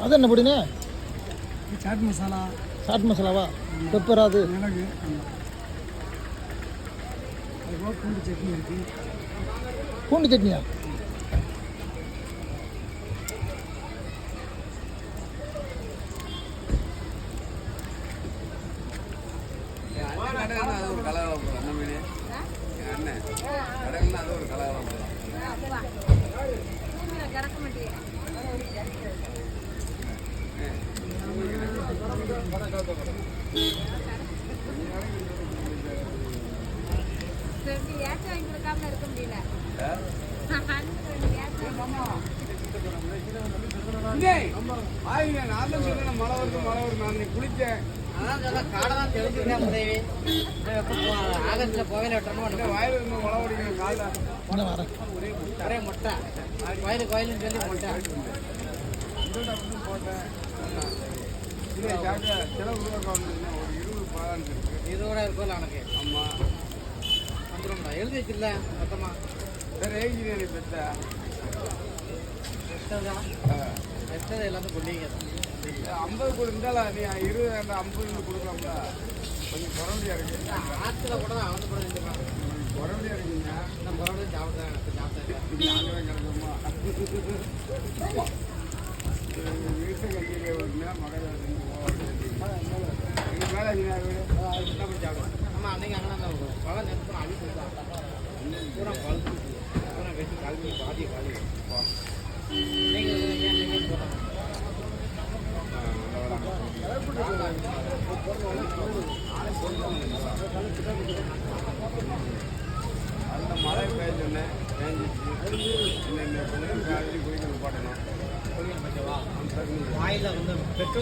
அது என்ன பொடினே? Chat masala. Chat மசாலாவா? Pepper அது மிளகு. அதுபோக பூண்டு சட்னி இருக்குது. பூண்டு சட்னியா? அது ஒரு கலர் நம்ம மீன் அண்ணன் கடைகள்னா அது ஒரு கலர் இருக்க முடியல. மழை வருது நான் குளிச்சேன். காடெல்லாம் தெரிஞ்சுக்கிட்டேன் உதவி. ஆகஸ்ட்ல கோவில வெட்டணும். வாயில இருந்து மழை ஓடிக்கணும் காலை ஒரே முட்டை கோயிலுன்னு சொல்லி முட்டை போட்டேன். சில உருவாக்கம் ஒரு 20 பாதான் இருக்கு. இதோட இருக்கும்ல எனக்கு. ஆமாம் வந்துடும்டா. எழுதி வச்சிடல மொத்தமா. வேறு ஏஜினி பெற்ற பெற்றது எல்லாமே கொள்ளிங்க தான். 50 கொடுத்தால நீ 20 அந்த 50 கொடுக்கலாம்ல. கொஞ்சம் குறவடியா இருக்கு. ஆற்றுல கூட தான் அவனு கூட இருந்துருக்கான். குறவடியா இருக்குங்க. நான் குறவடி சாப்பிட்டேன் கிடக்குமா வீட்டு கட்டிக்க மகள் எங்கள் மேலே வீடு சாப்பிடுவேன். ஆமாம் அன்னைக்கு அங்கே தான் பழம் நேரத்தில் அழிப்பு பூரா பழுத்து பூரா வெட்டி கழுவி பாதி காலி நீங்கள் போகிறாங்க. அந்த மழை பெய்ஞ்சோன்னே பேஞ்சிச்சு. இன்னும் கொஞ்சம் காலையில் குடிக்கணும் பாட்டணும். வாயில் வந்து பெட்ரோல்